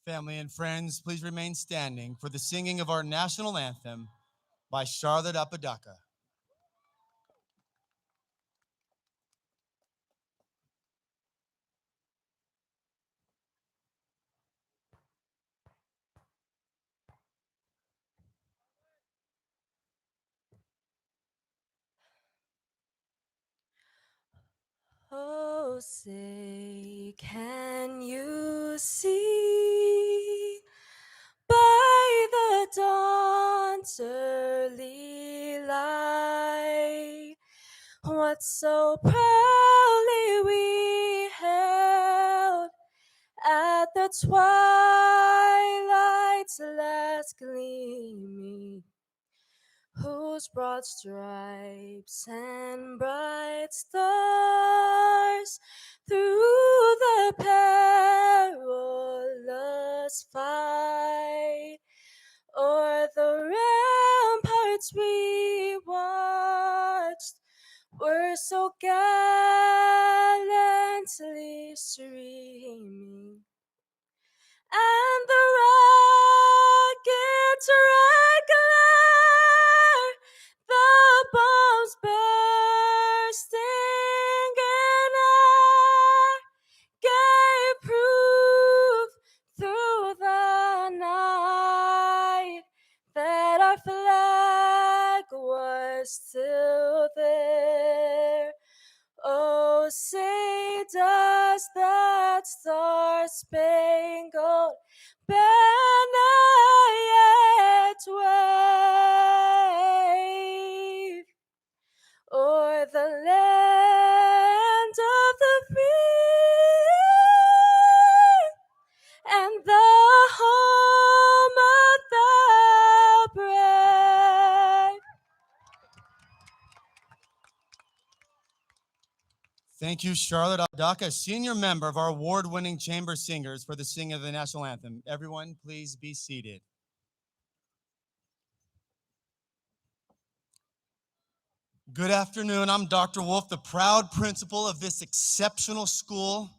Family and friends, please remain standing for the singing of our national anthem by Charlotte Apodaca. Oh, say, can you see by the dawn's early light what so proudly we held at the twilight's last gleaming, whose broad stripes and bright stars through the perilous fight o'er the ramparts we watched were so gallantly streaming, and the rocket's red glare, the bombs bursting in air, gave proof through the night that our flag was still there. Oh, say does that star-spangled banner yet wave o'er the land of the free and the home of the brave? Thank you, Charlotte Apodaca, senior member of our award-winning chamber singers, for the singing of the national anthem. Everyone, please be seated. Good afternoon. I'm Dr. Wolf, the proud principal of this exceptional school.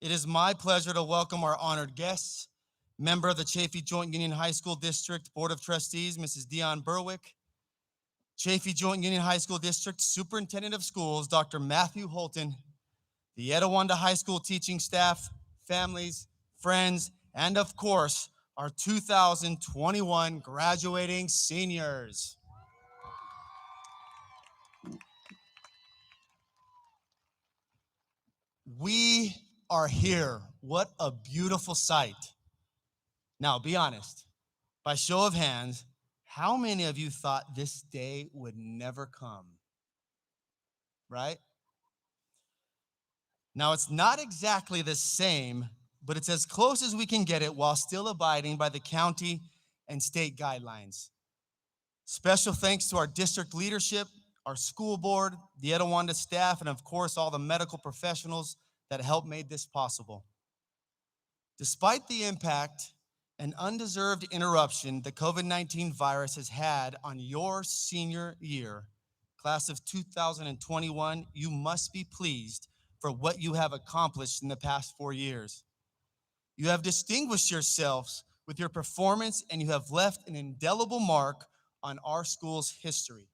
It is my pleasure to welcome our honored guests, member of the Chaffee Joint Union High School District Board of Trustees, Mrs. Dion Berwick, Chaffee Joint Union High School District Superintendent of Schools, Dr. Matthew Holton, the Etiwanda High School teaching staff, families, friends, and of course, our 2021 graduating seniors. We are here. What a beautiful sight. Now, be honest. By show of hands, how many of you thought this day would never come? Right? Now, it's not exactly the same, but it's as close as we can get it while still abiding by the county and state guidelines. Special thanks to our district leadership, our school board, the Etiwanda staff, and of course, all the medical professionals that helped make this possible. Despite the impact and undeserved interruption the COVID-19 virus has had on your senior year, Class of 2021, you must be pleased for what you have accomplished in the past 4 years. You have distinguished yourselves with your performance, and you have left an indelible mark on our school's history.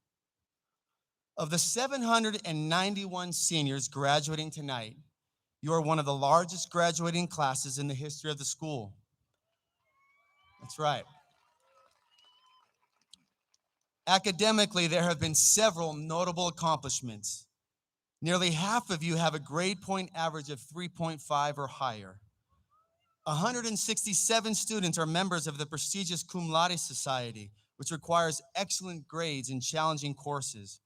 Of the 791 seniors graduating tonight, you are one of the largest graduating classes in the history of the school. That's right. Academically, there have been several notable accomplishments. Nearly half of you have a grade point average of 3.5 or higher. 167 students are members of the prestigious Cum Laude Society, which requires excellent grades in challenging courses.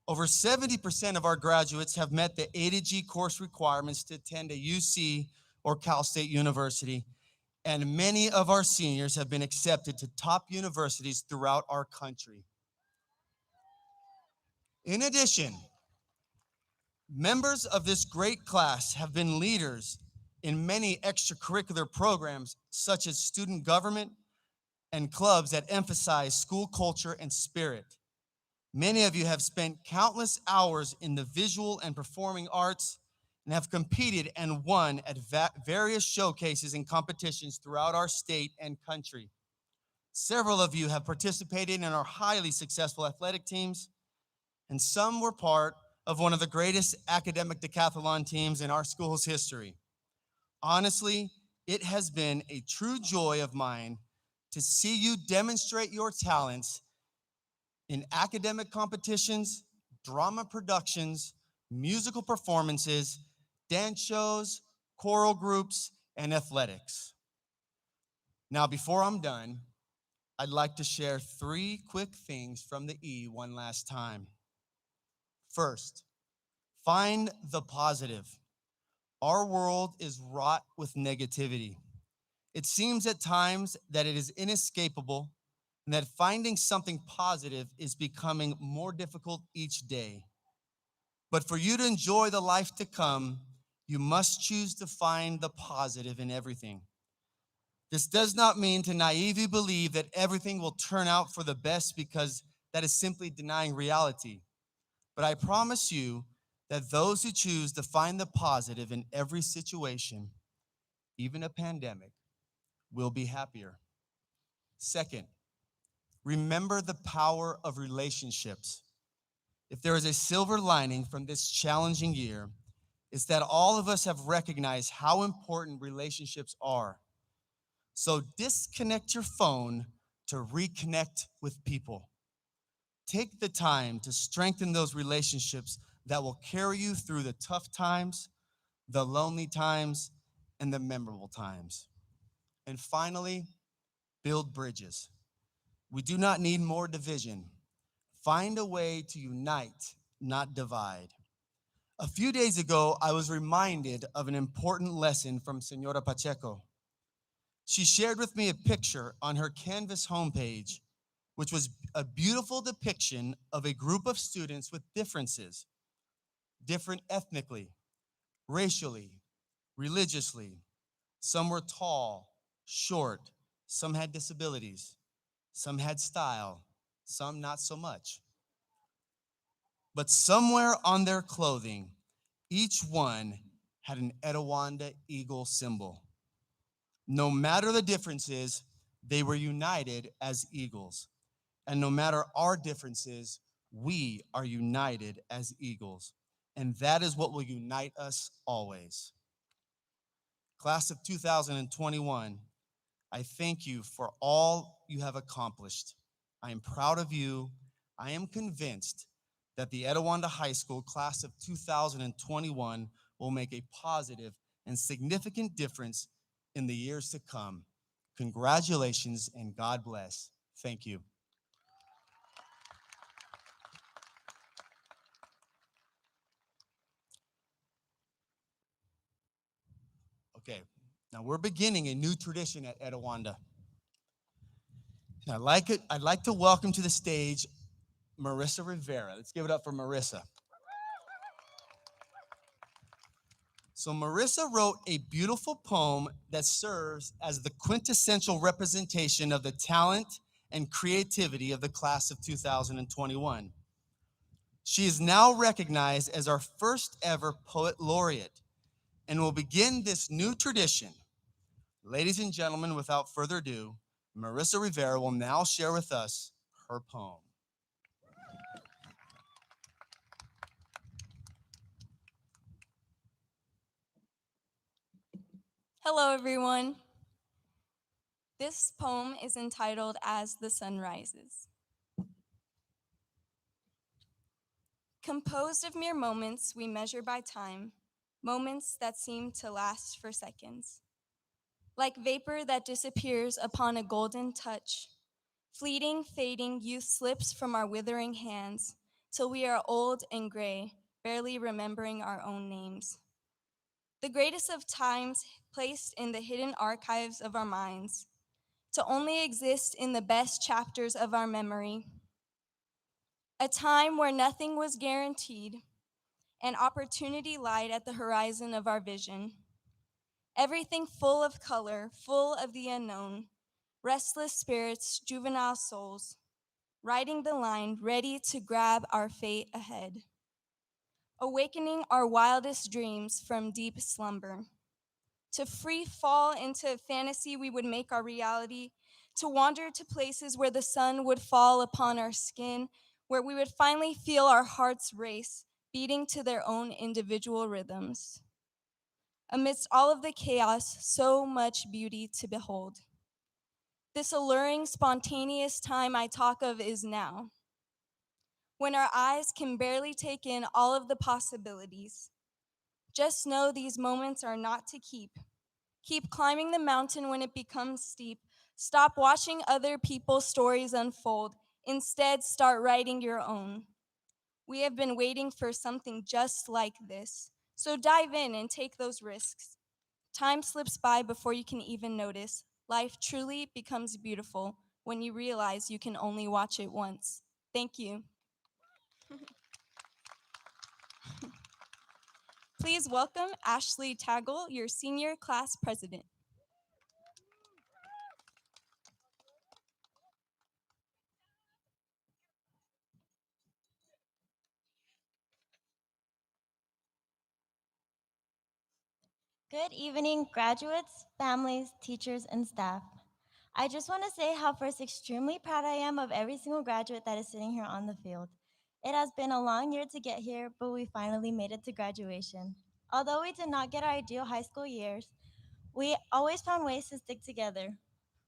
Over 70% of our graduates have met the A to G course requirements to attend a UC or Cal State University, and many of our seniors have been accepted to top universities throughout our country. In addition, members of this great class have been leaders in many extracurricular programs, such as student government and clubs that emphasize school culture and spirit. Many of you have spent countless hours in the visual and performing arts and have competed and won at various showcases and competitions throughout our state and country. Several of you have participated in our highly successful athletic teams, and some were part of one of the greatest academic decathlon teams in our school's history. Honestly, it has been a true joy of mine to see you demonstrate your talents in academic competitions, drama productions, musical performances, dance shows, choral groups, and athletics. Now, before I'm done, I'd like to share 3 quick things from the E one last time. First, find the positive. Our world is wrought with negativity. It seems at times that it is inescapable and that finding something positive is becoming more difficult each day. But for you to enjoy the life to come, you must choose to find the positive in everything. This does not mean to naively believe that everything will turn out for the best, because that is simply denying reality. But I promise you that those who choose to find the positive in every situation, even a pandemic, will be happier. Second, remember the power of relationships. If there is a silver lining from this challenging year, it's that all of us have recognized how important relationships are. So disconnect your phone to reconnect with people. Take the time to strengthen those relationships that will carry you through the tough times, the lonely times, and the memorable times. And finally, build bridges. We do not need more division. Find a way to unite, not divide. A few days ago, I was reminded of an important lesson from Senora Pacheco. She shared with me a picture on her Canvas homepage, which was a beautiful depiction of a group of students with differences, different ethnically, racially, religiously. Some were tall, short, some had disabilities, some had style, some not so much. But somewhere on their clothing, each one had an Etiwanda eagle symbol. No matter the differences, they were united as eagles. And no matter our differences, we are united as eagles. And that is what will unite us always. Class of 2021, I thank you for all you have accomplished. I am proud of you. I am convinced that the Etiwanda High School class of 2021 will make a positive and significant difference in the years to come. Congratulations and God bless. Thank you. Okay, now we're beginning a new tradition at Etiwanda. I'd like to welcome to the stage Marissa Rivera. Let's give it up for Marissa. So Marissa wrote a beautiful poem that serves as the quintessential representation of the talent and creativity of the class of 2021. She is now recognized as our first ever poet laureate and will begin this new tradition. Ladies and gentlemen, without further ado, Marissa Rivera will now share with us her poem. Hello, everyone. This poem is entitled As the Sun Rises. Composed of mere moments we measure by time, moments that seem to last for seconds. Like vapor that disappears upon a golden touch, fleeting, fading, youth slips from our withering hands till we are old and gray, barely remembering our own names. The greatest of times placed in the hidden archives of our minds, to only exist in the best chapters of our memory. A time where nothing was guaranteed and opportunity lied at the horizon of our vision. Everything full of color, full of the unknown, restless spirits, juvenile souls, riding the line, ready to grab our fate ahead. Awakening our wildest dreams from deep slumber. To free fall into fantasy we would make our reality, to wander to places where the sun would fall upon our skin, where we would finally feel our hearts race, beating to their own individual rhythms. Amidst all of the chaos, so much beauty to behold. This alluring, spontaneous time I talk of is now, when our eyes can barely take in all of the possibilities. Just know these moments are not to keep. Keep climbing the mountain when it becomes steep. Stop watching other people's stories unfold. Instead, start writing your own. We have been waiting for something just like this. So dive in and take those risks. Time slips by before you can even notice. Life truly becomes beautiful when you realize you can only watch it once. Thank you. Please welcome Ashley Taggle, your senior class president. Good evening, graduates, families, teachers, and staff. I just want to say how first extremely proud I am of every single graduate that is sitting here on the field. It has been a long year to get here, but we finally made it to graduation. Although we did not get our ideal high school years, we always found ways to stick together.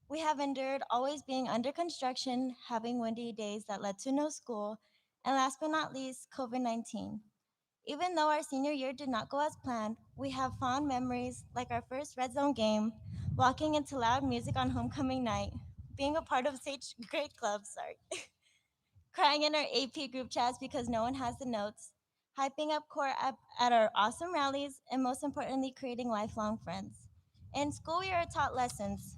We have endured always being under construction, having windy days that led to no school, and last but not least, COVID 19. Even though our senior year did not go as planned, we have fond memories like our first Red Zone game, walking into loud music on homecoming night, being a part of Sage Grade Club, crying in our AP group chats because no one has the notes, hyping up core at our awesome rallies, and most importantly, creating lifelong friends. In school, we are taught lessons,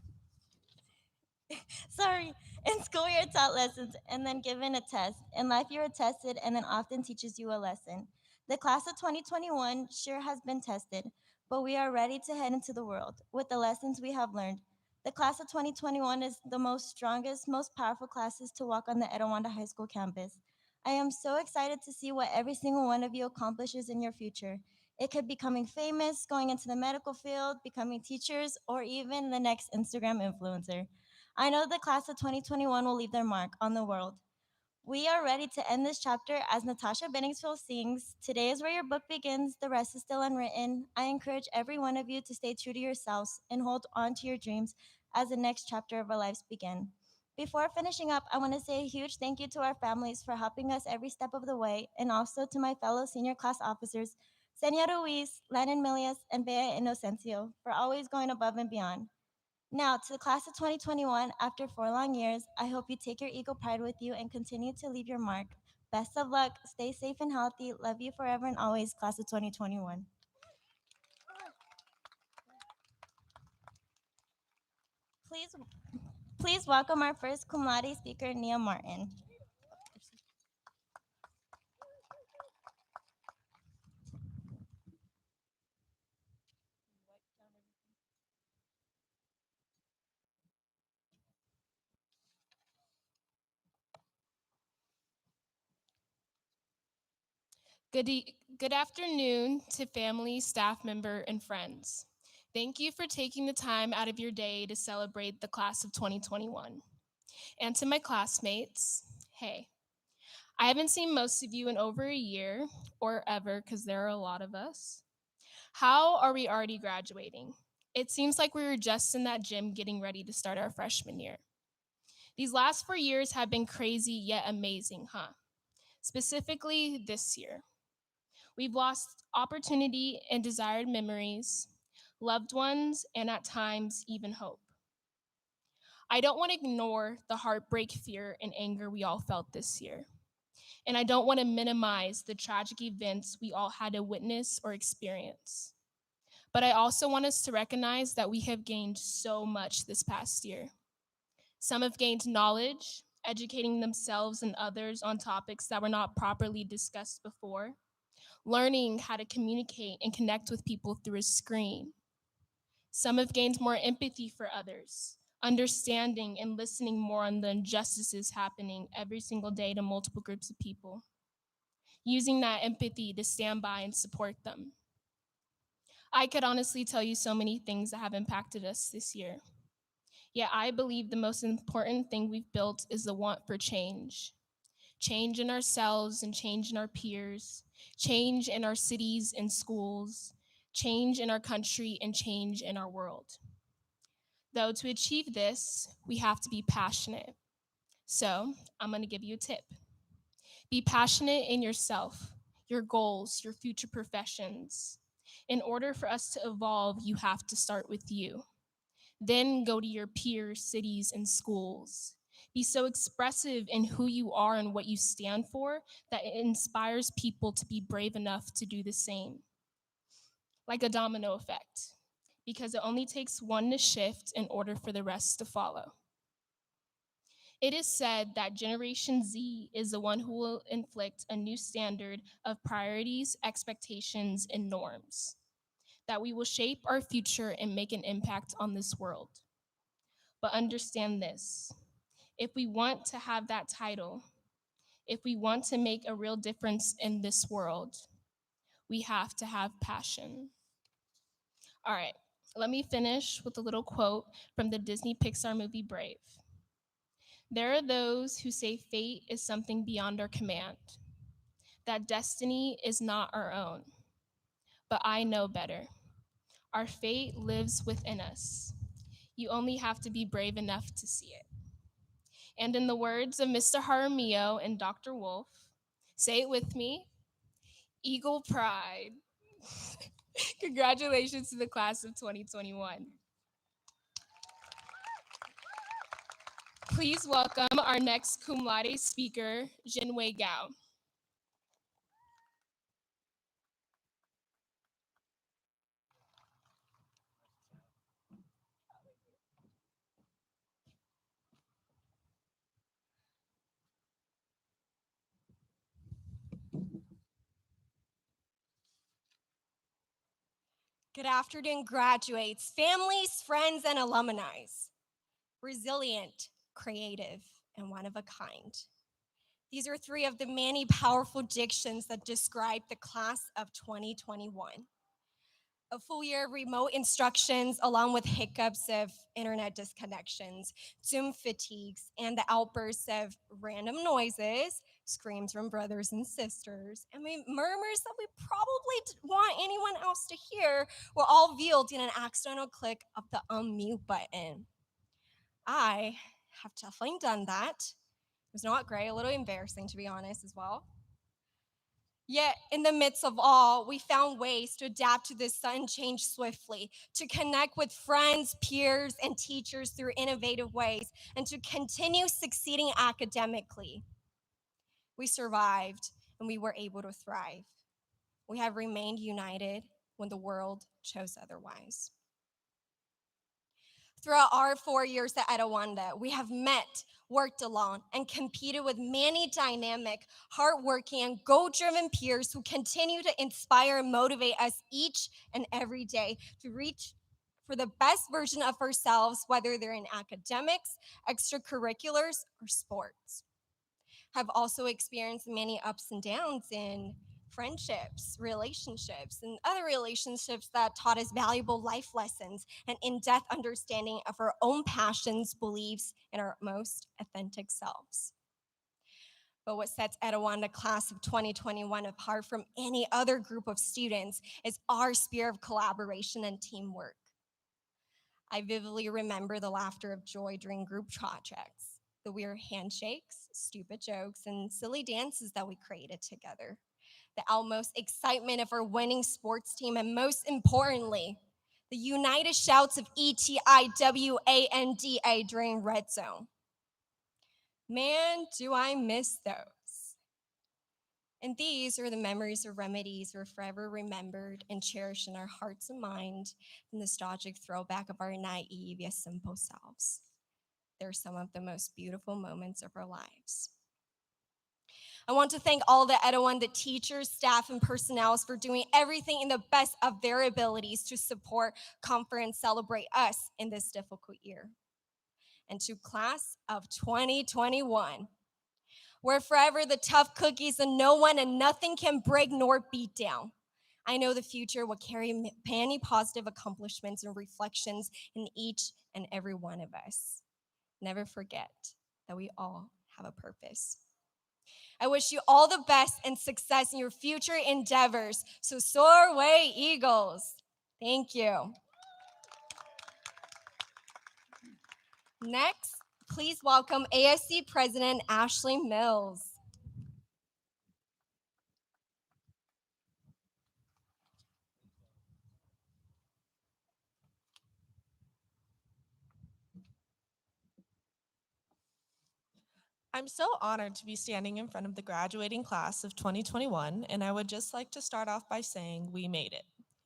Sorry. In school, you're taught lessons and then given a test. In life, you are tested and then often teaches you a lesson. The class of 2021 sure has been tested, but we are ready to head into the world with the lessons we have learned. The class of 2021 is the most strongest, most powerful classes to walk on the Etiwanda High School campus. I am so excited to see what every single one of you accomplishes in your future. It could be becoming famous, going into the medical field, becoming teachers, or even the next Instagram influencer. I know the class of 2021 will leave their mark on the world. We are ready to end this chapter as Natasha Benningsfield sings, "Today is where your book begins, the rest is still unwritten." I encourage every one of you to stay true to yourselves and hold on to your dreams as the next chapter of our lives begin. Before finishing up, I want to say a huge thank you to our families for helping us every step of the way, and also to my fellow senior class officers, Senia Ruiz, Lennon Milias, and Bea Inocencio, for always going above and beyond. Now, to the class of 2021, after 4 long years, I hope you take your ego pride with you and continue to leave your mark. Best of luck, stay safe and healthy. Love you forever and always, class of 2021. Please, please welcome our first Kamadi speaker, Nia Martin. Good afternoon to family, staff member, and friends. Thank you for taking the time out of your day to celebrate the class of 2021. And to my classmates, hey, I haven't seen most of you in over a year or ever because there are a lot of us. How are we already graduating? It seems like we were just in that gym getting ready to start our freshman year. These last 4 years have been crazy yet amazing, huh? Specifically this year. We've lost opportunity and desired memories, loved ones, and at times even hope. I don't want to ignore the heartbreak, fear, and anger we all felt this year. And I don't want to minimize the tragic events we all had to witness or experience. But I also want us to recognize that we have gained so much this past year. Some have gained knowledge, educating themselves and others on topics that were not properly discussed before, learning how to communicate and connect with people through a screen. Some have gained more empathy for others, understanding and listening more on the injustices happening every single day to multiple groups of people, using that empathy to stand by and support them. I could honestly tell you so many things that have impacted us this year. Yet I believe the most important thing we've built is the want for change. Change in ourselves and change in our peers, change in our cities and schools, change in our country and change in our world. Though to achieve this, we have to be passionate. So I'm gonna give you a tip. Be passionate in yourself, your goals, your future professions. In order for us to evolve, you have to start with you. Then go to your peers, cities, and schools. Be so expressive in who you are and what you stand for that it inspires people to be brave enough to do the same. Like a domino effect, because it only takes one to shift in order for the rest to follow. It is said that Generation Z is the one who will inflict a new standard of priorities, expectations, and norms, that we will shape our future and make an impact on this world. But understand this, if we want to have that title, if we want to make a real difference in this world, we have to have passion. All right, let me finish with a little quote from the Disney Pixar movie Brave. There are those who say fate is something beyond our command, that destiny is not our own. But I know better. Our fate lives within us. You only have to be brave enough to see it. And in the words of Mr. Jaramillo and Dr. Wolf, say it with me, Eagle Pride. Congratulations to the class of 2021. Please welcome our next cum laude speaker, Jinwei Gao. Good afternoon, graduates, families, friends, and alumni. Resilient, creative, and one of a kind. These are three of the many powerful dictions that describe the class of 2021. A full year of remote instructions, along with hiccups of internet disconnections, Zoom fatigues, and the outbursts of random noises, screams from brothers and sisters, and murmurs that we probably didn't want anyone else to hear, were all veiled in an accidental click of the unmute button. I have definitely done that. It was not great, a little embarrassing to be honest as well. Yet, in the midst of all, we found ways to adapt to this sudden change swiftly, to connect with friends, peers, and teachers through innovative ways, and to continue succeeding academically. We survived, and we were able to thrive. We have remained united when the world chose otherwise. Throughout our 4 years at Etiwanda, we have met, worked along, and competed with many dynamic, hardworking, and goal-driven peers who continue to inspire and motivate us each and every day to reach for the best version of ourselves, whether they're in academics, extracurriculars, or sports. Have also experienced many ups and downs in friendships, relationships, and other relationships that taught us valuable life lessons and in-depth understanding of our own passions, beliefs, and our most authentic selves. But what sets Etiwanda class of 2021 apart from any other group of students is our spirit of collaboration and teamwork. I vividly remember the laughter of joy during group projects, the weird handshakes, stupid jokes, and silly dances that we created together, the utmost excitement of our winning sports team, and most importantly, the united shouts of ETIWANDA during red zone. Man, do I miss those. And these are the memories or remedies we're forever remembered and cherished in our hearts and mind, the nostalgic throwback of our naive yet simple selves. They're some of the most beautiful moments of our lives. I want to thank all the Etiwanda teachers, staff, and personnel for doing everything in the best of their abilities to support, comfort, and celebrate us in this difficult year. And to class of 2021, where forever the tough cookies and no one and nothing can break nor beat down. I know the future will carry many positive accomplishments and reflections in each and every one of us. Never forget that we all have a purpose. I wish you all the best and success in your future endeavors. So soar away, Eagles. Thank you. Next, please welcome ASC President Ashley Mills. I'm so honored to be standing in front of the graduating class of 2021, and I would just like to start off by saying we made it.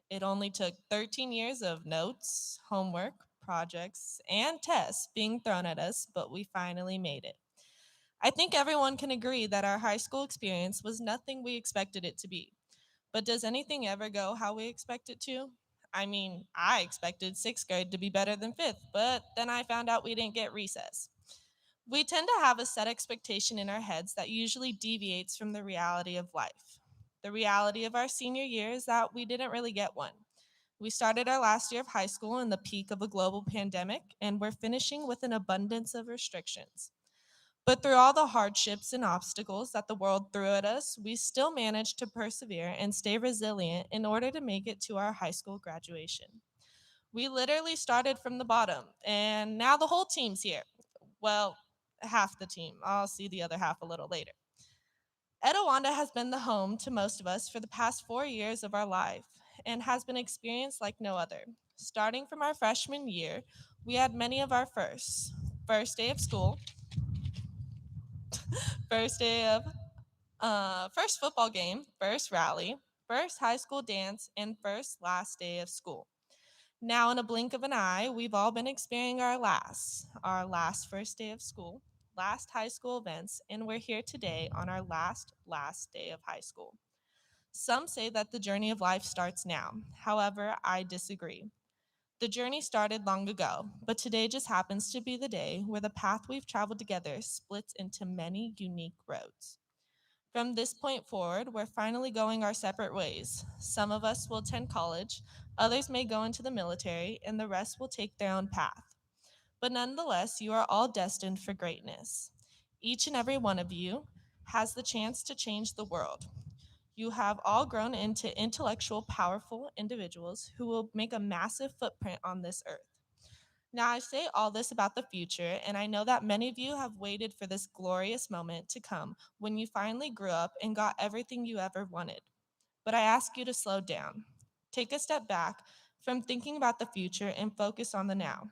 It only took 13 years of notes, homework, projects, and tests being thrown at us, but we finally made it. I think everyone can agree that our high school experience was nothing we expected it to be. But does anything ever go how we expect it to? I mean, I expected sixth grade to be better than fifth, but then I found out we didn't get recess. We tend to have a set expectation in our heads that usually deviates from the reality of life. The reality of our senior year is that we didn't really get one. We started our last year of high school in the peak of a global pandemic, and we're finishing with an abundance of restrictions. But through all the hardships and obstacles that the world threw at us, we still managed to persevere and stay resilient in order to make it to our high school graduation. We literally started from the bottom, and now the whole team's here. Well, half the team. I'll see the other half a little later. Etiwanda has been the home to most of us for the past 4 years of our life and has been experienced like no other. Starting from our freshman year, we had many of our firsts. First day of school, first day of first football game, first rally, first high school dance, and first last day of school. Now, in a blink of an eye, we've all been experiencing our last first day of school, last high school events, and we're here today on our last day of high school. Some say that the journey of life starts now. However, I disagree. The journey started long ago, but today just happens to be the day where the path we've traveled together splits into many unique roads. From this point forward, we're finally going our separate ways. Some of us will attend college, others may go into the military, and the rest will take their own path. But nonetheless, you are all destined for greatness. Each and every one of you has the chance to change the world. You have all grown into intellectual, powerful individuals who will make a massive footprint on this earth. Now, I say all this about the future, and I know that many of you have waited for this glorious moment to come when you finally grew up and got everything you ever wanted. But I ask you to slow down. Take a step back from thinking about the future and focus on the now.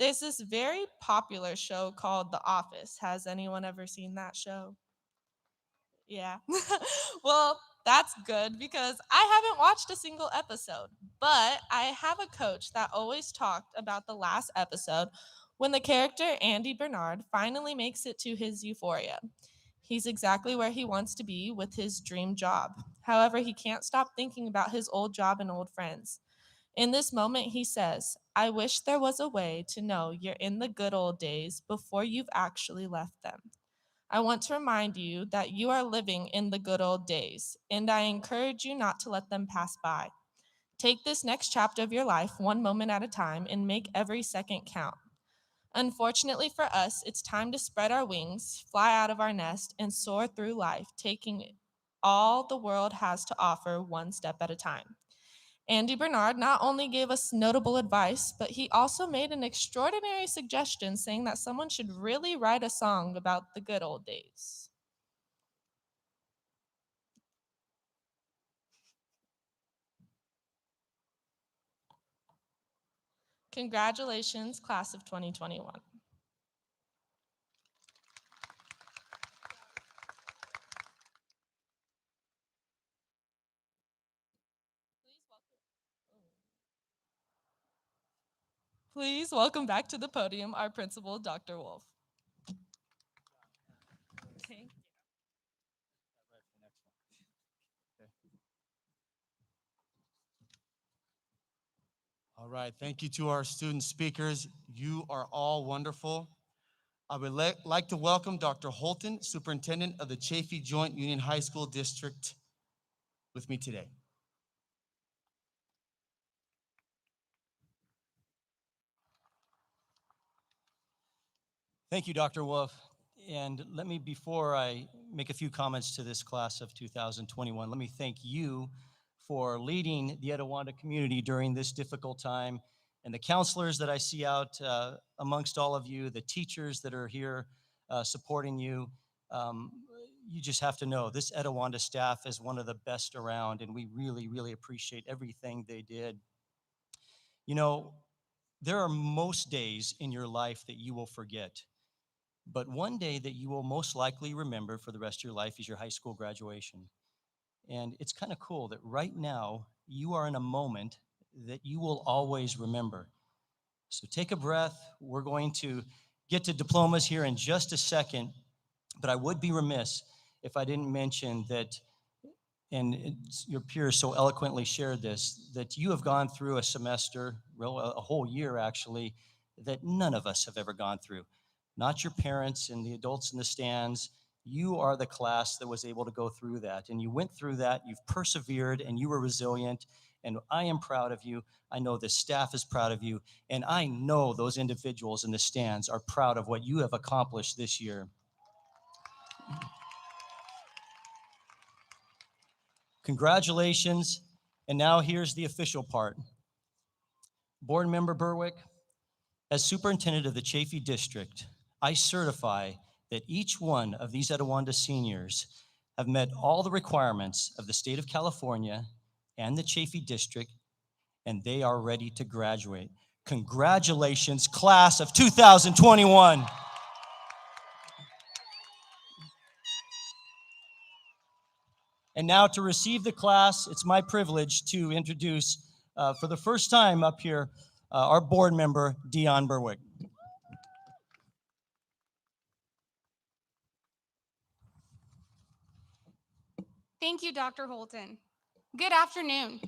There's this very popular show called The Office. Has anyone ever seen that show? Yeah. Well, that's good because I haven't watched a single episode, but I have a coach that always talked about the last episode when the character Andy Bernard finally makes it to his euphoria. He's exactly where he wants to be with his dream job. However, he can't stop thinking about his old job and old friends. In this moment, he says, I wish there was a way to know you're in the good old days before you've actually left them. I want to remind you that you are living in the good old days, and I encourage you not to let them pass by. Take this next chapter of your life one moment at a time and make every second count. Unfortunately for us, it's time to spread our wings, fly out of our nest, and soar through life, taking all the world has to offer one step at a time. Andy Bernard not only gave us notable advice, but he also made an extraordinary suggestion saying that someone should really write a song about the good old days. Congratulations, class of 2021. Please welcome back to the podium our principal, Dr. Wolf. Okay. All right, thank you to our student speakers. You are all wonderful. I would like to welcome Dr. Holton, Superintendent of the Chaffee Joint Union High School District, with me today. Thank you, Dr. Wolf. And let me, before I make a few comments to this class of 2021, let me thank you for leading the Etiwanda community during this difficult time, and the counselors that I see out amongst all of you, the teachers that are here supporting you. You just have to know this Etiwanda staff is one of the best around, and we really, really appreciate everything they did. You know, there are most days in your life that you will forget. But one day that you will most likely remember for the rest of your life is your high school graduation. And it's kind of cool that right now you are in a moment that you will always remember. So take a breath. We're going to get to diplomas here in just a second, but I would be remiss if I didn't mention that, and your peers so eloquently shared this, that you have gone through a semester, a whole year actually, that none of us have ever gone through. Not your parents and the adults in the stands. You are the class that was able to go through that. And you went through that, you've persevered, and you were resilient. And I am proud of you. I know the staff is proud of you. And I know those individuals in the stands are proud of what you have accomplished this year. Congratulations. And now here's the official part. Board Member Berwick, as superintendent of the Chaffee District, I certify that each one of these Etiwanda seniors have met all the requirements of the state of California and the Chaffee District, and they are ready to graduate. Congratulations, class of 2021. And now to receive the class, it's my privilege to introduce, for the first time up here, our board member, Dion Berwick. Thank you, Dr. Holton. Good afternoon.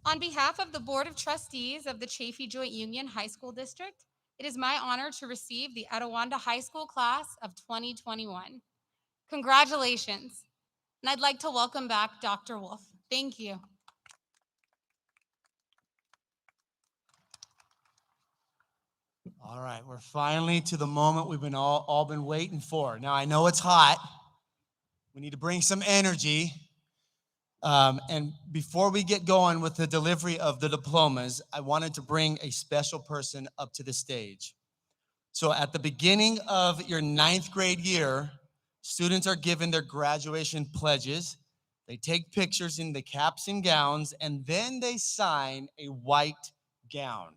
On behalf of the Board of Trustees of the Chaffee Joint Union High School District, it is my honor to receive the Etiwanda High School class of 2021. Congratulations. And I'd like to welcome back Dr. Wolf. Thank you. All right, we're finally to the moment we've been all been waiting for. Now, I know it's hot. We need to bring some energy. And before we get going with the delivery of the diplomas, I wanted to bring a special person up to the stage. So at the beginning of your 9th grade year, students are given their graduation pledges. They take pictures in the caps and gowns, and then they sign a white gown.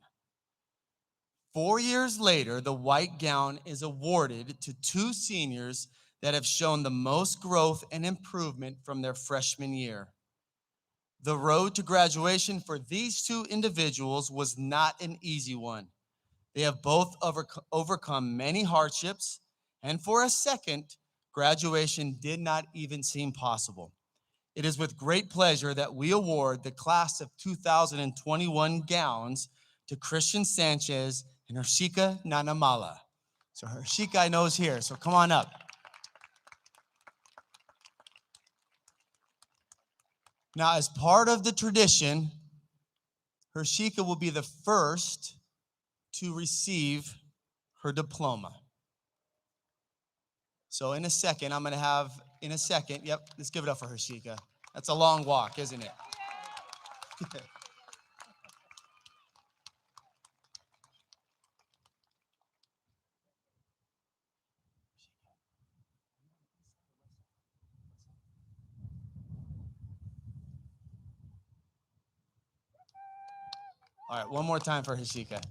4 years later, the white gown is awarded to 2 seniors that have shown the most growth and improvement from their freshman year. The road to graduation for these 2 individuals was not an easy one. They have both overcome many hardships, and for a second, graduation did not even seem possible. It is with great pleasure that we award the class of 2021 gowns to Christian Sanchez and Hershika Nanamala. So Hershika, I know, is here, so come on up. Now, as part of the tradition, Hershika will be the first to receive her diploma. So in a second, yep, let's give it up for Hershika. That's a long walk, isn't it? All right, one more time for Hershika.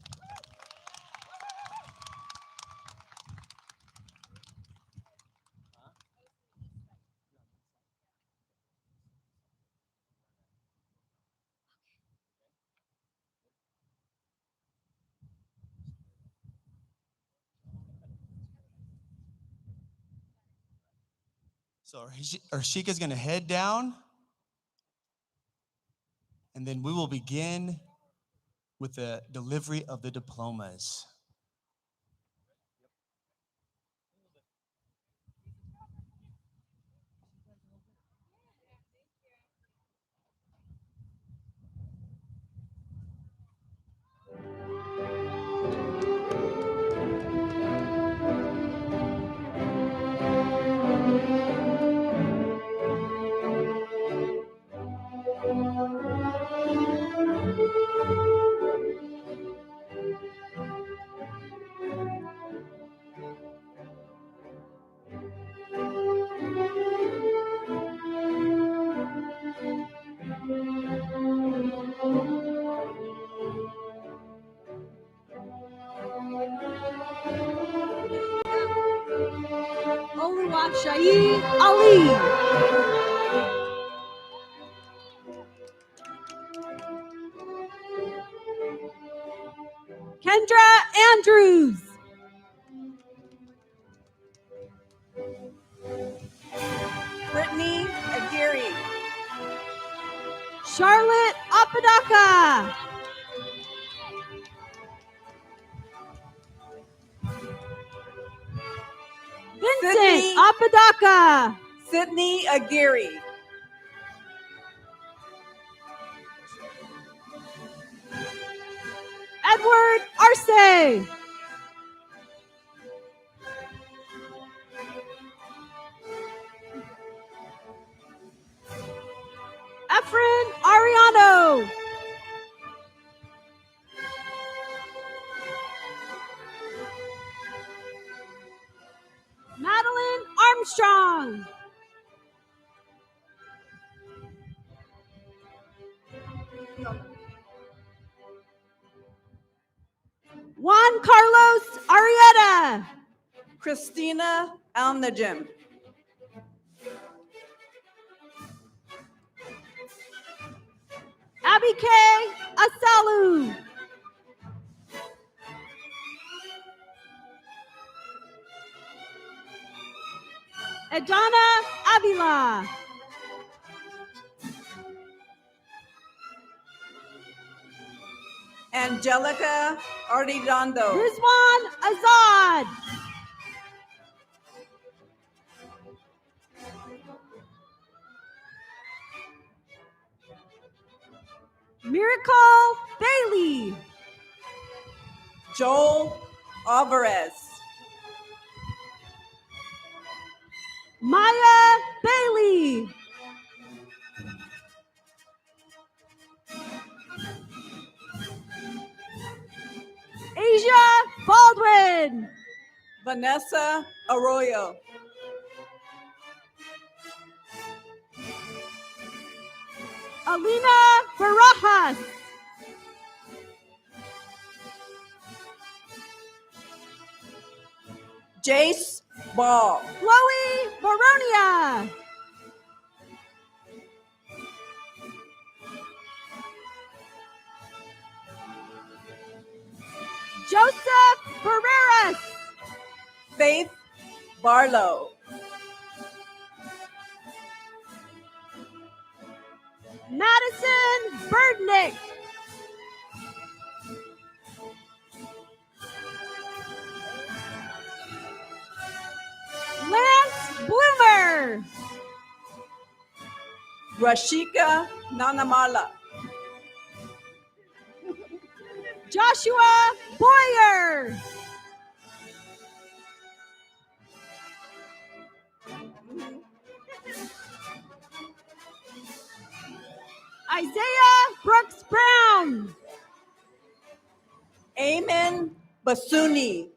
So Hershika's going to head down, and then we will begin with the delivery of the diplomas. Shayi Ali. Kendra Andrews. Brittany Aguirre. Charlotte Apodaca. Vincent Apodaca. Sydney Aguirre. Edward Arce. Efren Ariano. Madeline Armstrong. Juan Carlos Arrieta. Christina Alnajim. Abby K. Asalu. Adana Avila. Angelica Arredondo. Rizwan Azad. Miracle Bailey. Joel Alvarez. Maya Bailey. Asia Baldwin. Vanessa Arroyo. Alina Barajas. Jace Ball. Chloe Baronia. Joseph Barreras. Faith Barlow. Madison Birdnick. Lance Bloomer. Rashika Nanamala. Joshua Boyer. Isaiah Brooks Brown. Amen Basuni.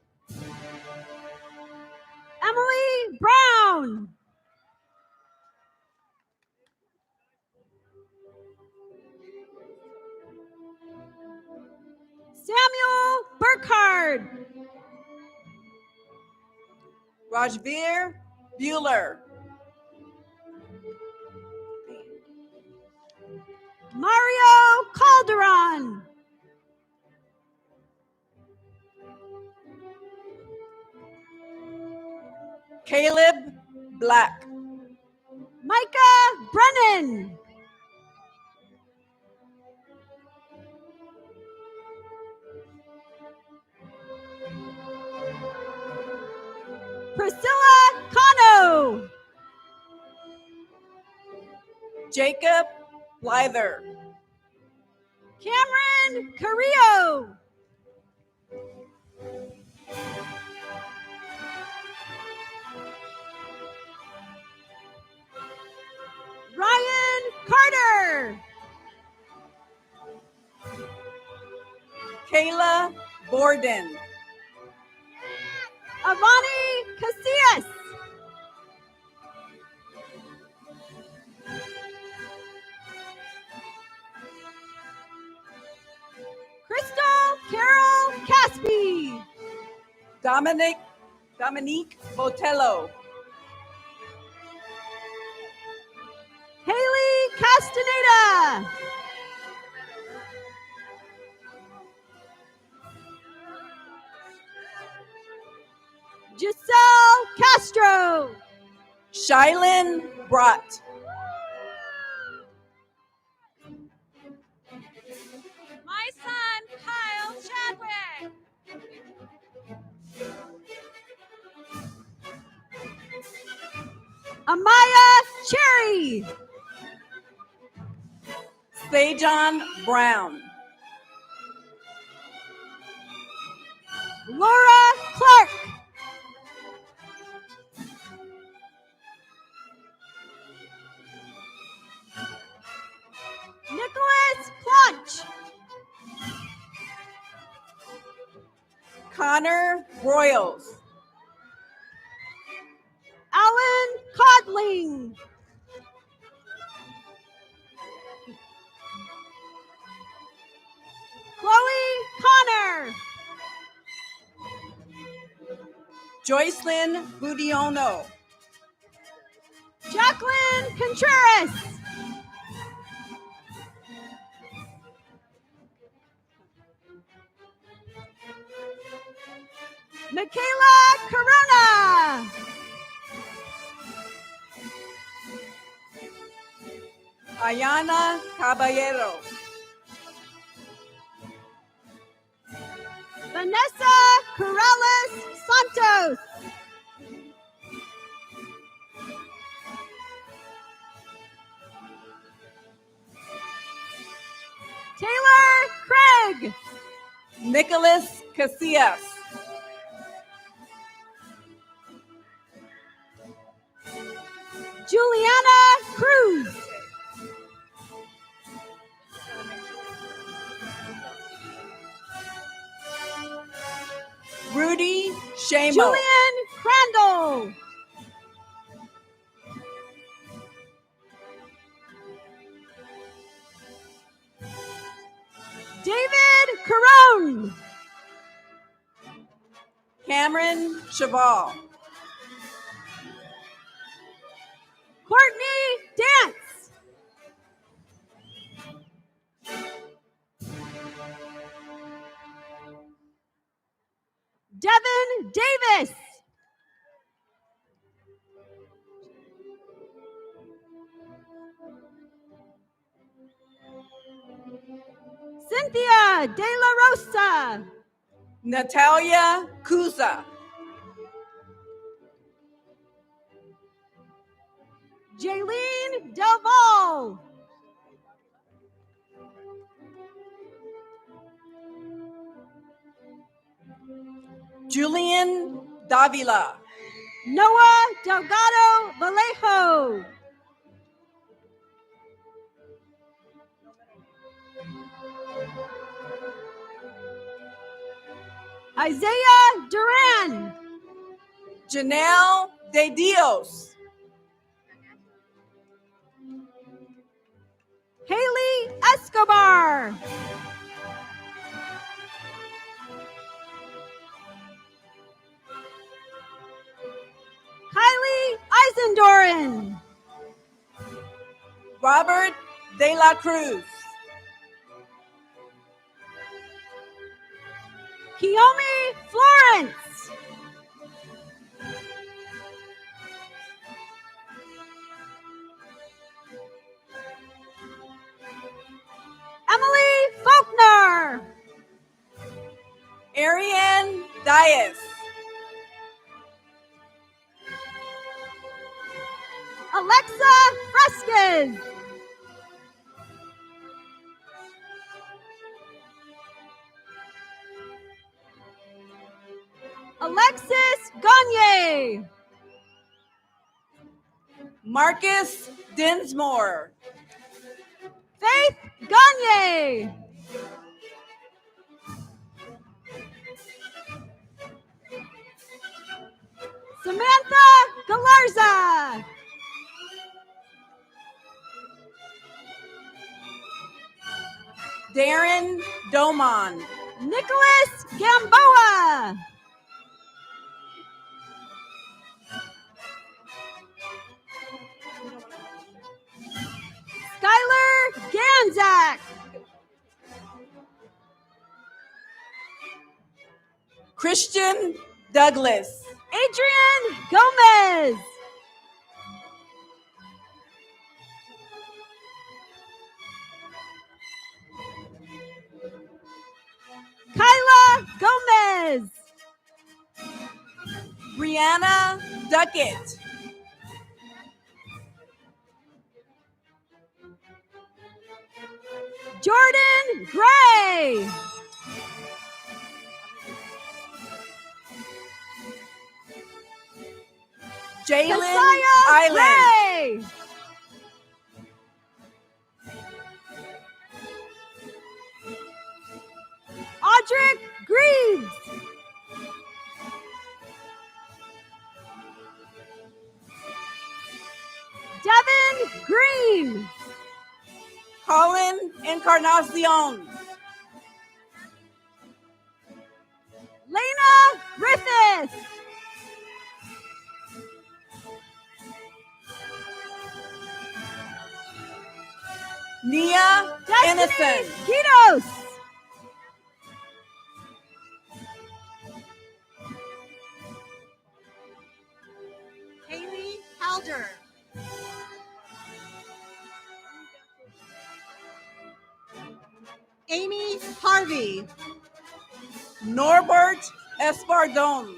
Emily Brown. Samuel Burkhard. Rajveer Bueller. Mario Calderon. Caleb Black. Micah Brennan. Priscilla Cano. Jacob Blyther. Cameron Carrillo. Ryan Carter. Kayla Borden. Avani Casillas. Crystal Carol Caspi. Dominique Botello. Haley Castaneda. Giselle Castro. Shylin Brott. My son, Kyle Chadwick. Amaya Cherry. Sejan Brown. Laura Clark. Nicholas Plunch. Connor Royals. Alan Codling. Chloe Connor. Joycelyn Budiono. Jacqueline Contreras. Michaela Corona. Ayana Caballero. Vanessa Corrales Santos. Taylor Craig. Nicholas Casillas. Juliana Cruz. Rudy Shamo. Julian Crandall. David Carone. Cameron Cheval. Courtney Dance. Devin Davis. Cynthia De La Rosa. Natalia Kuza. Jaylene Delval. Julian Davila. Noah Delgado Vallejo. Isaiah Duran. Janelle De Dios. Haley Escobar. Kylie Eisendoren. Robert De La Cruz. Kiyomi Florence. Emily Faulkner. Ariane Dias. Alexa Fresquez. Alexis Gagne. Marcus Dinsmore. Faith Gagne. Samantha Galarza. Darren Domon. Nicholas Gamboa. Skylar Ganzak. Christian Douglas. Adrian Gomez. Kyla Gomez. Brianna Duckett. Jordan Gray. Jalen Island. Audric Greaves. Devin Green. Colin Encarnacion. Lena Griffith. Nia Innocent. Kitos. Haley Halder. Amy Harvey. Norbert Espardon.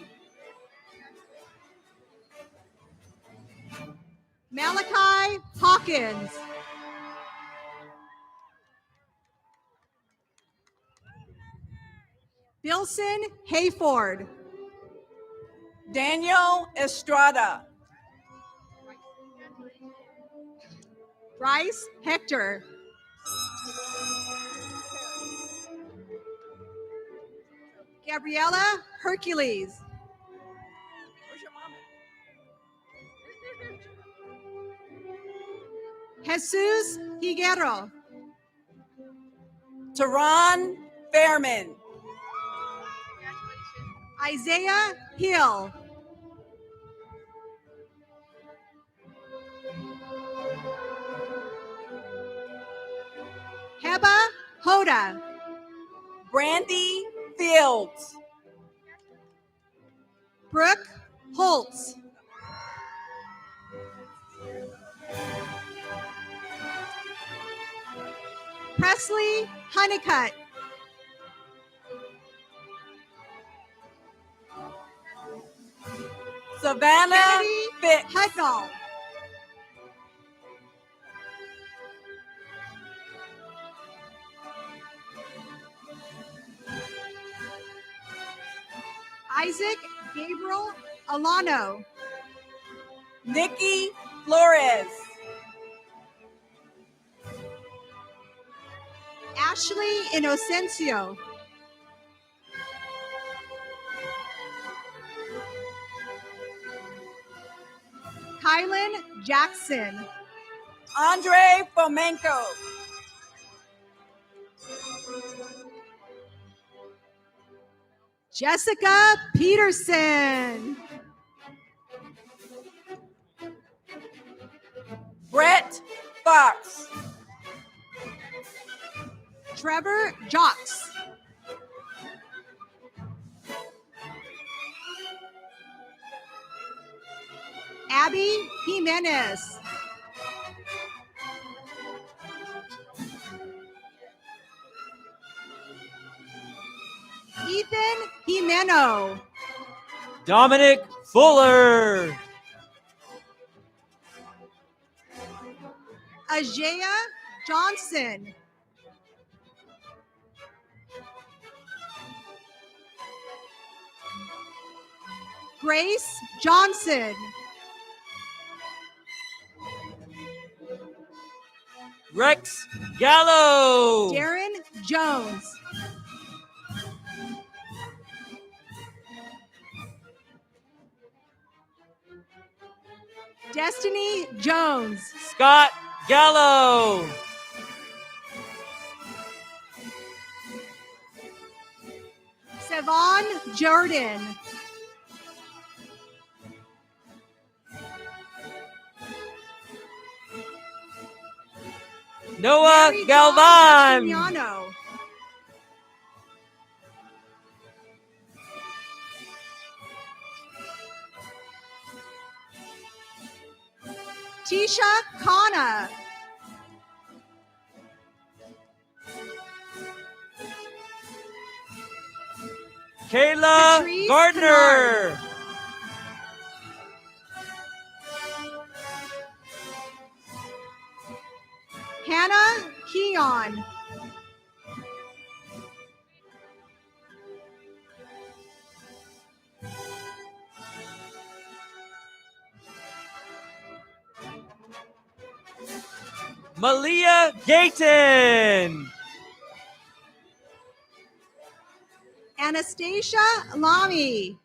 Malachi Hawkins. Bilson Hayford. Daniel Estrada. Bryce Hector. Gabriella Hercules. Jesus Higuero. Teron Fairman. Isaiah Hill. Heba Hoda. Brandy Fields. Brooke Holtz. Presley Honeycutt. Savannah Hucknall. Isaac Gabriel Alano. Nikki Flores. Ashley Inocencio. Kylan Jackson. Andre Fomenko. Jessica Peterson. Brett Fox. Trevor Jocks. Abby Jimenez. Ethan Jimeno. Dominic Fuller. Ajaya Johnson. Grace Johnson. Rex Gallo. Darren Jones. Destiny Jones. Scott Gallo. Savon Jordan. Noah Mary Galvan. Dawn Castellano. Tisha Kana. Kayla Patrice Gardner. Hannah Keon. Malia Gayton. Anastasia Lamy.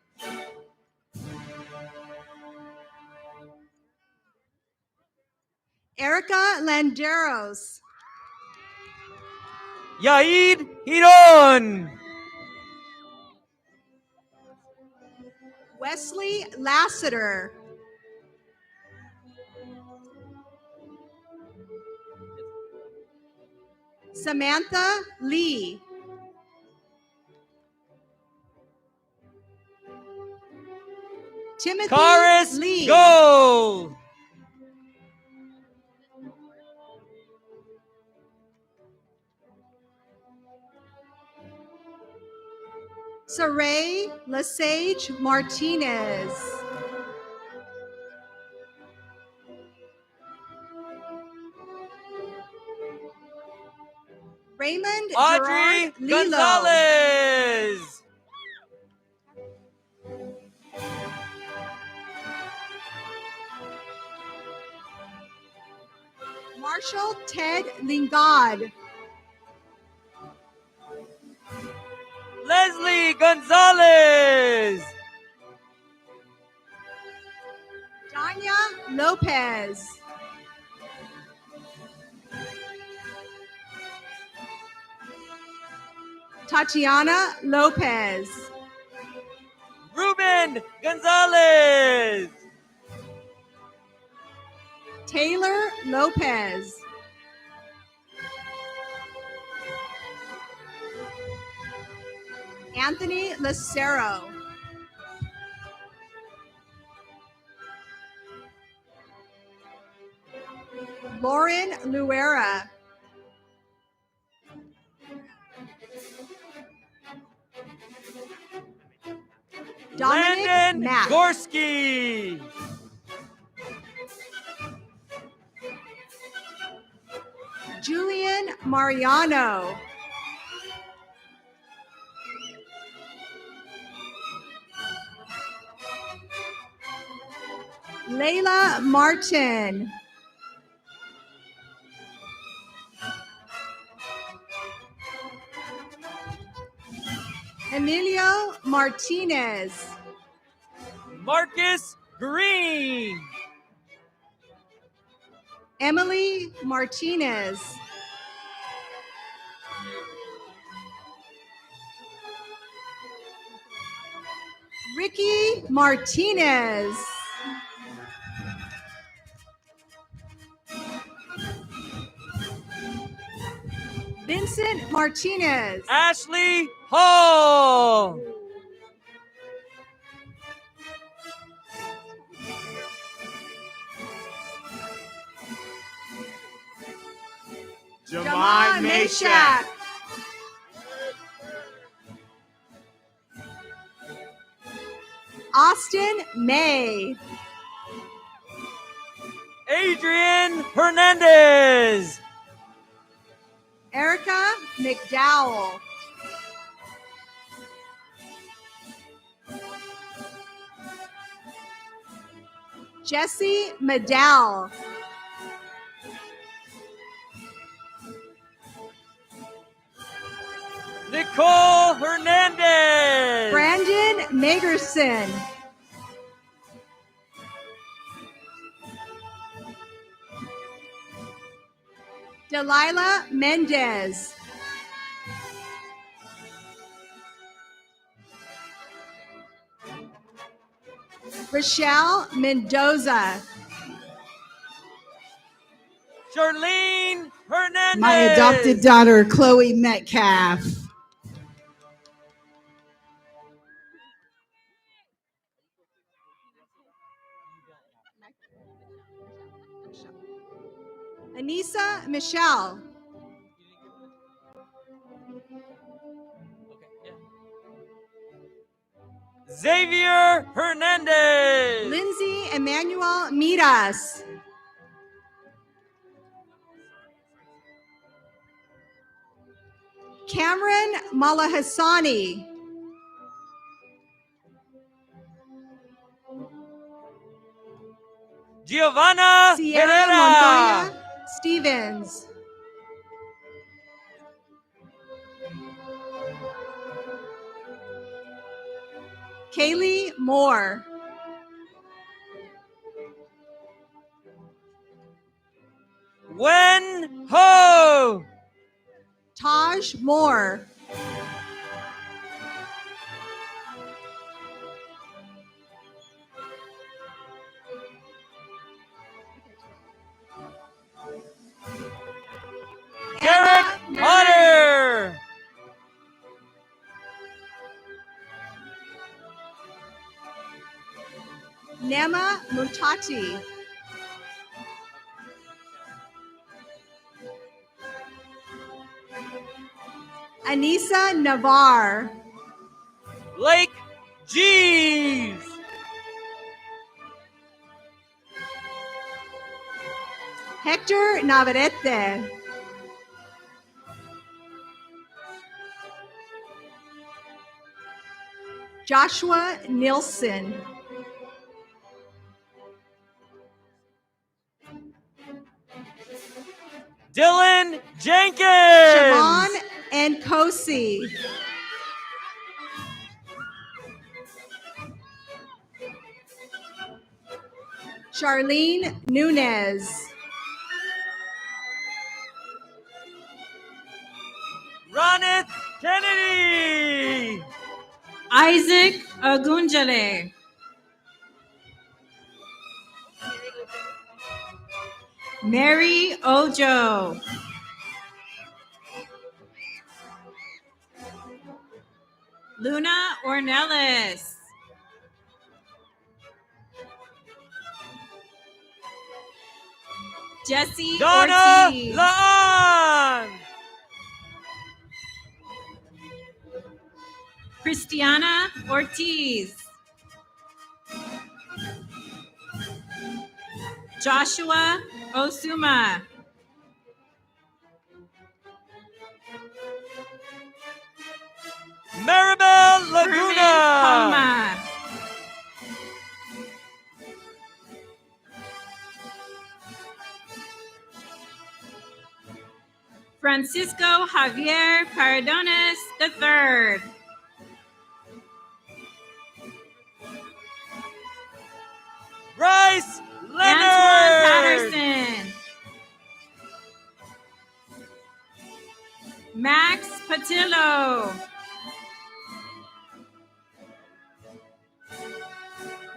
Erica Landeros. Yaid Hiron. Wesley Lassiter. Samantha Lee. Timothy Karis Lee. Gold. Saray Lesage Martinez. Raymond Audrey Gerard Lilo. Gonzalez. Marshall Ted Lingard. Leslie Gonzalez. Danya Lopez. Tatiana Lopez. Ruben Gonzalez. Taylor Lopez. Anthony Lucero. Lauren Luera. Dominic Landon Mack. Gorski. Julian Mariano. Layla Martin. Emilio Martinez. Marcus Green. Emily Martinez. Ricky Martinez. Vincent Martinez. Ashley Hall. Jamon Meshach. Austin May. Adrian Hernandez. Erica McDowell. Jesse Medell. Nicole Hernandez. Brandon Magerson. Delilah Mendez. Rochelle Mendoza. Charlene Hernandez. My adopted daughter, Chloe Metcalf. Anissa Michelle. Xavier Hernandez. Lindsay Emmanuel Miras. Cameron Malahassani. Giovanna Sierra Herrera. Montoya Stevens. Kaylee Moore. Wen Ho. Taj Moore. Derek Potter. Nema Mutati. Anissa Navar. Blake Jeeves. Hector Navarrete. Joshua Nilsson. Dylan Jenkins. Siobhan and Kosi. Charlene Nunez. Ronith Kennedy. Isaac Agunjale. Mary Ojo. Luna Ornelas. Jesse Donna Ortiz. Laan. Christiana Ortiz. Joshua Osuma. Maribel Herman Laguna. Palma. Francisco Javier Paradones III. Bryce Antoine Leonard. Patterson. Max Patillo.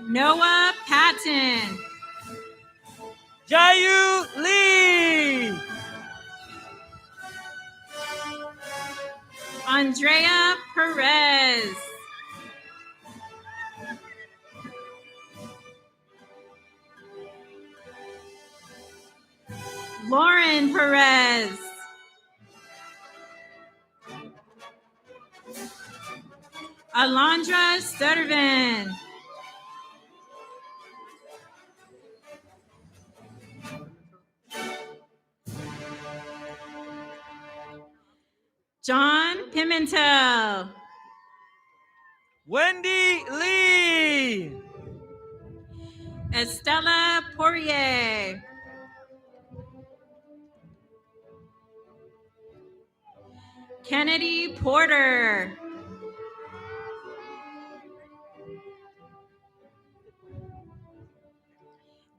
Noah Patton. Jayu Lee. Andrea Perez. Lauren Perez. Alondra Stuttervan. John Pimentel. Wendy Lee. Estella Poirier. Kennedy Porter.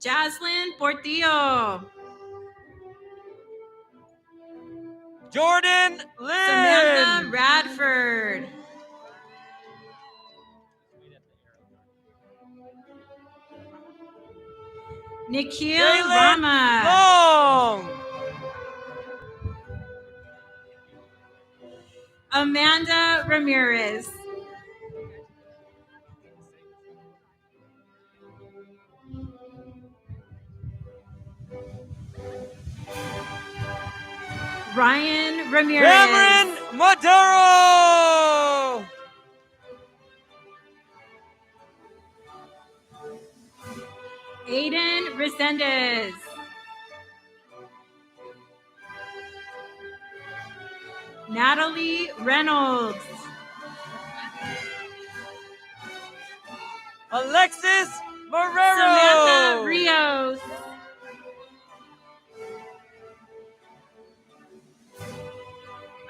Jaslyn Portillo. Jordan Lynn. Samantha Radford. Nikhil Jalen Rama. Long. Amanda Ramirez. Ryan Ramirez. Cameron Maduro. Aiden Resendez. Natalie Reynolds. Alexis Marrero. Samantha Rios.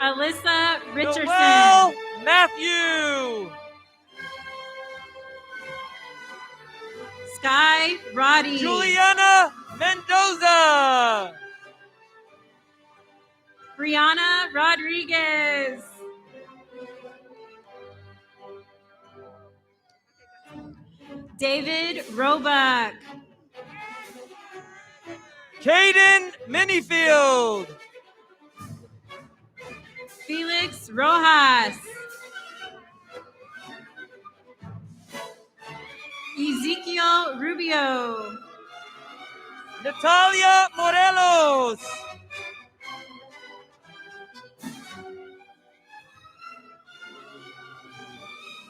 Alyssa Richardson. Noel Matthew. Sky Roddy. Juliana Mendoza. Brianna Rodriguez. David Roebuck. Caden Minifield. Felix Rojas. Ezekiel Rubio. Natalia Morelos.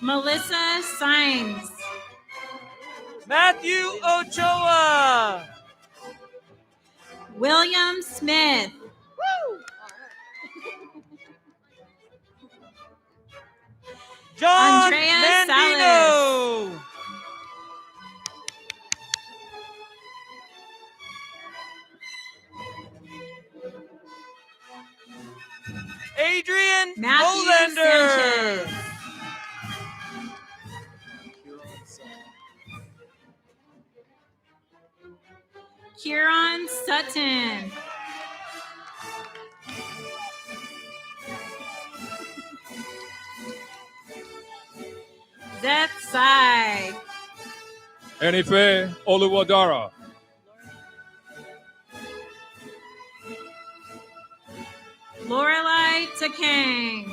Melissa Symes. Matthew Ochoa. William Smith. John Andrea Mandino. Adrian Matthew Olander. Sanchez. Kieran Sutton. Zeth Sai. Enife Oluwadara. Lorelai Takang.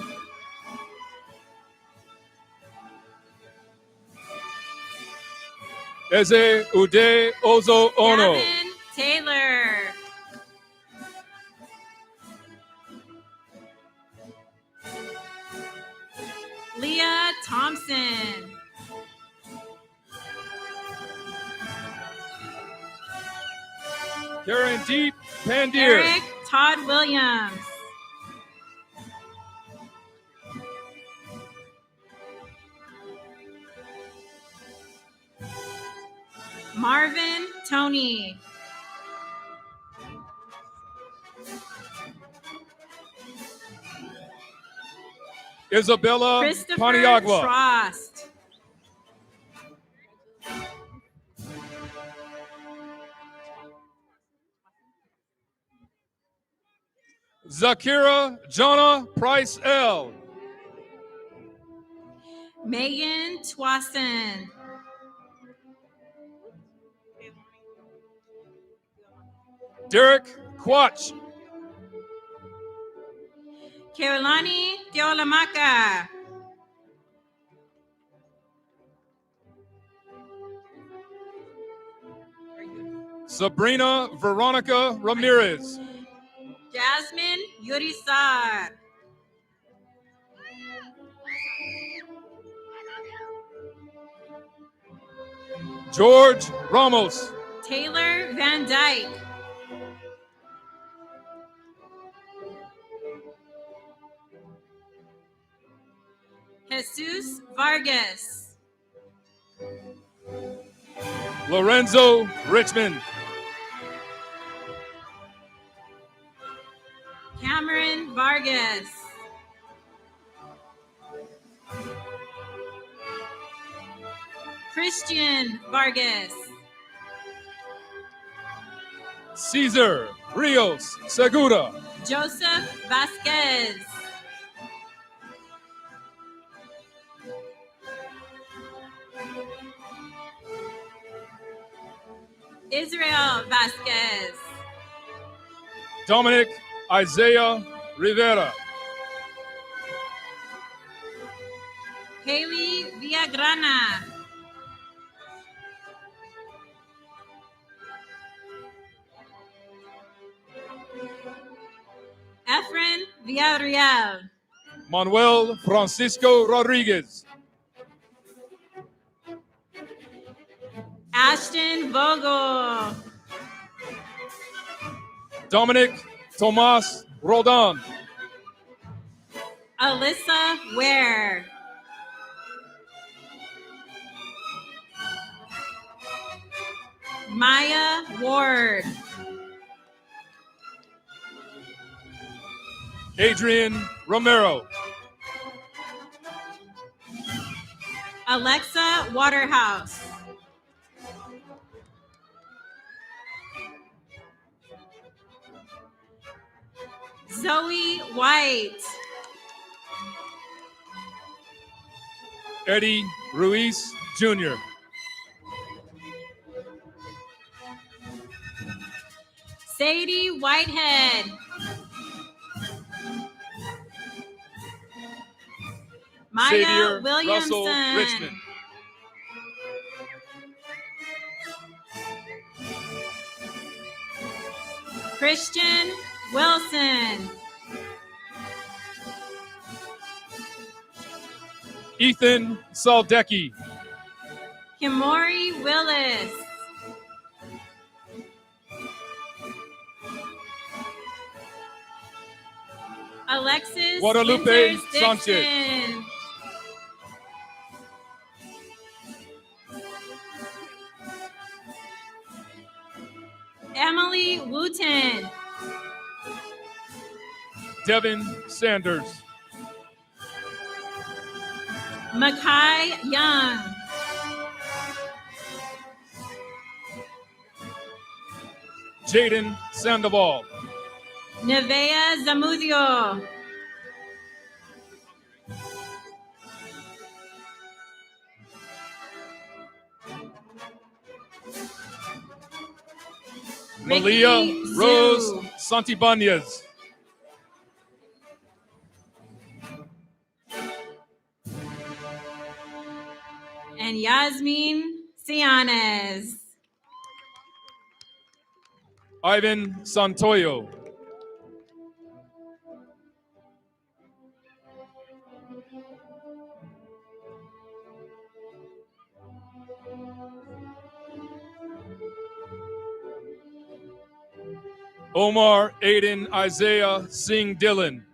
Eze Ude Ozo Ono. Gavin Taylor. Leah Thompson. Karen Deep Pandier. Eric Todd Williams. Marvin Tony. Isabella Christopher Paniagua. Trost. Zakira Jonna Price L. Megan Twasson. Derek Quach. Carolani Teolamaka. Sabrina Veronica Ramirez. Jasmine Yurisar. George Ramos. Taylor Van Dyke. Jesus Vargas. Lorenzo Richmond. Cameron Vargas. Christian Vargas. Cesar Rios Segura. Joseph Vasquez. Israel Vasquez. Dominic Isaiah Rivera. Haley Villagrana. Efren Villarreal. Manuel Francisco Rodriguez. Ashton Vogel. Dominic Tomas Roldan. Alyssa Ware. Maya Ward. Adrian Romero. Alexa Waterhouse. Zoe White. Eddie Ruiz Jr. Sadie Whitehead. Maya Xavier Williamson. Russell Richmond. Christian Wilson. Ethan Saldecki. Kimori Willis. Alexis Guadalupe Winters Sanchez. Dixon. Emily Wooten. Devin Sanders. Makai Young. Jaden Sandoval. Nevea Zamudio. Malia Ricky Rose Zhu. Santibanyas. And Yasmin Cianes. Ivan Santoyo. Omar Aiden Isaiah Singh Dillon.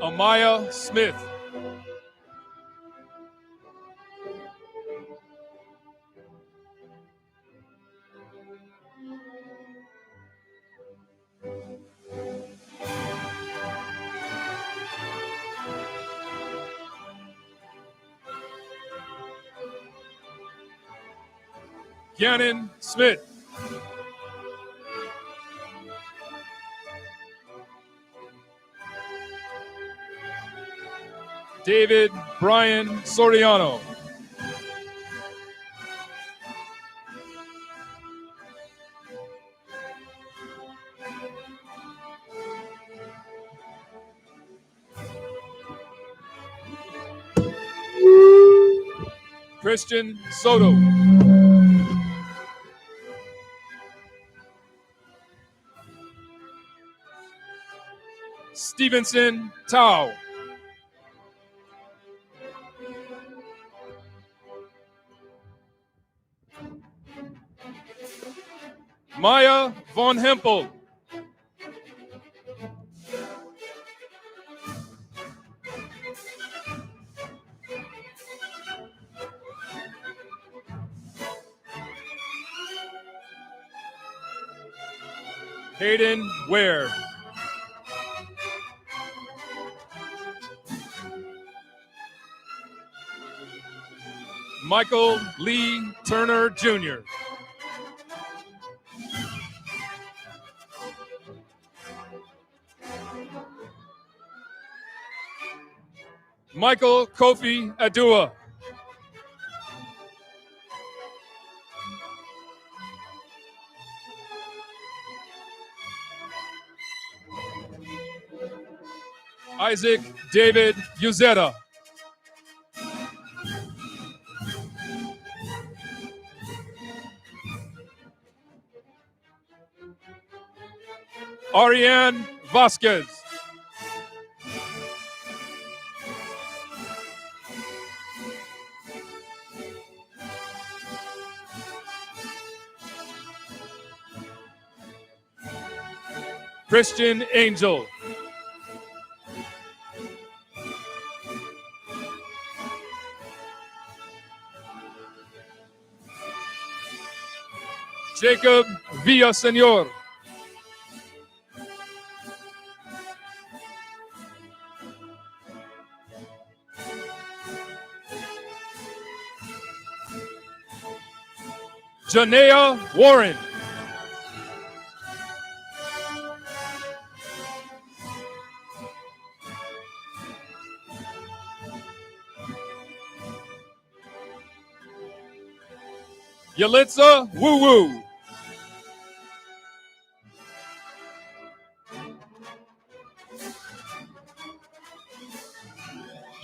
Amaya Smith. Gannon Smith. David Brian Soriano. Christian Soto. Stevenson Tao. Maya Von Hempel. Hayden Ware. Michael Lee Turner Jr. Michael Kofi Adua. Isaac David Uzeta. Ariane Vasquez. Christian Angel. Jacob Villaseñor. Janea Warren. Yalitza Woo Woo.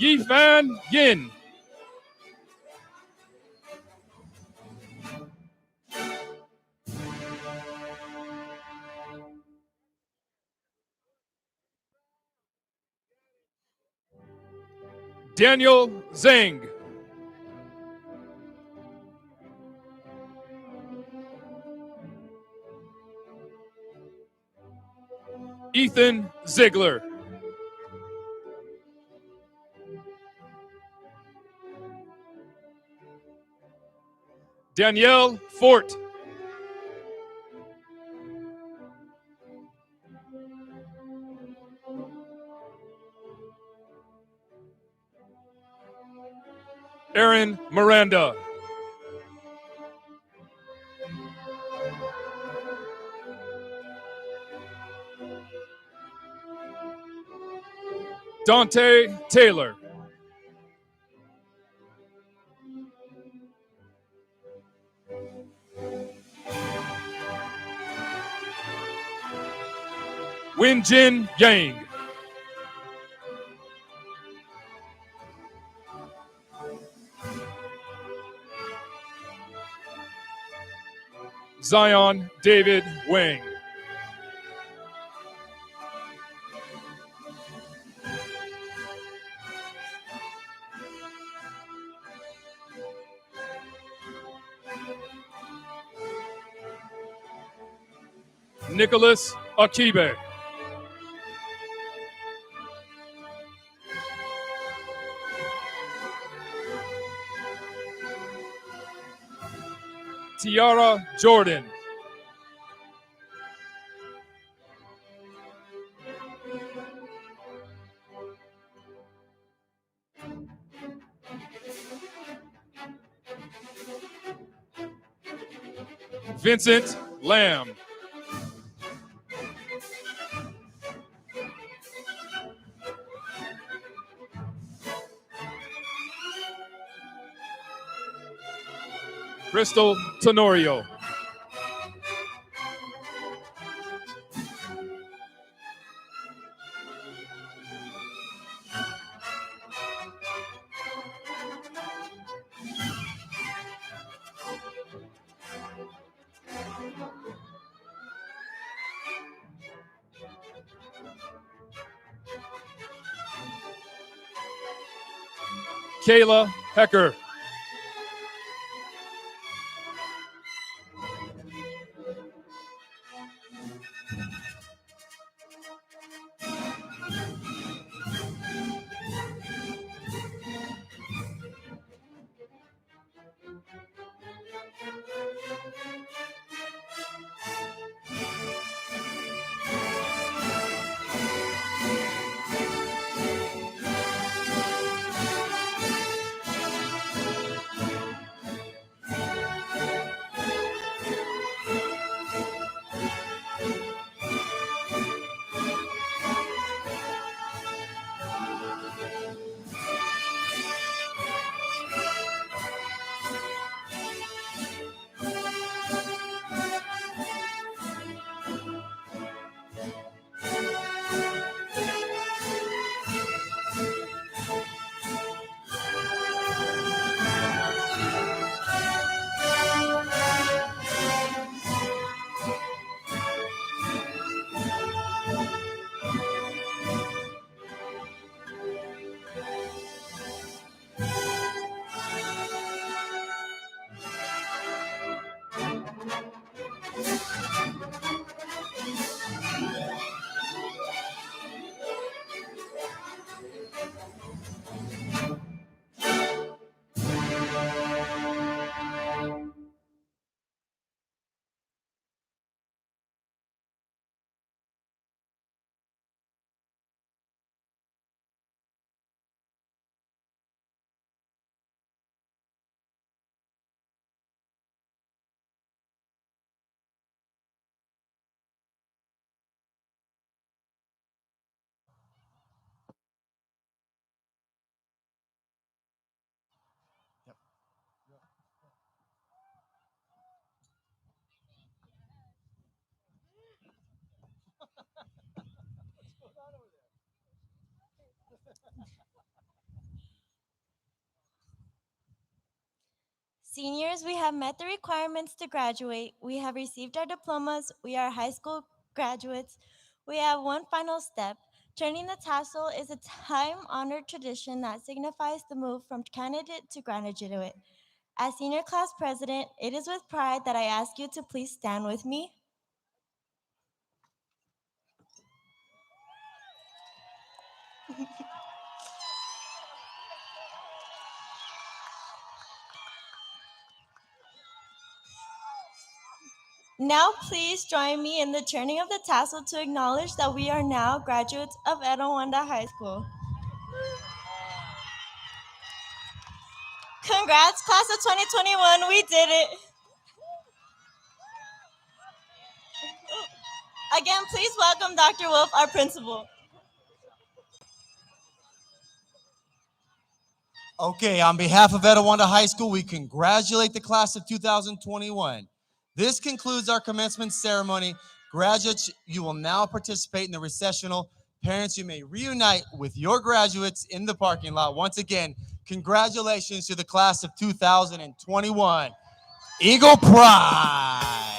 Yifan Yin. Daniel Zhang. Ethan Ziegler. Danielle Fort. Aaron Miranda. Dante Taylor. Winjin Yang. Zion David Wang. Nicholas Akibe. Tiara Jordan. Vincent Lamb. Crystal Tenorio. Kayla Hecker. Seniors, we have met the requirements to graduate. We have received our diplomas. We are high school graduates. We have one final step. Turning the tassel is a time-honored tradition that signifies the move from candidate to graduate. As senior class president, it is with pride that I ask you to please stand with me. Now please join me in the turning of the tassel to acknowledge that we are now graduates of Etiwanda High School. Congrats, class of 2021, we did it. Again, please welcome Dr. Wolf, our principal. Okay, on behalf of Etiwanda High School, we congratulate the class of 2021. This concludes our commencement ceremony. Graduates, you will now participate in the recessional. Parents, you may reunite with your graduates in the parking lot. Once again, congratulations to the class of 2021. Eagle Pride.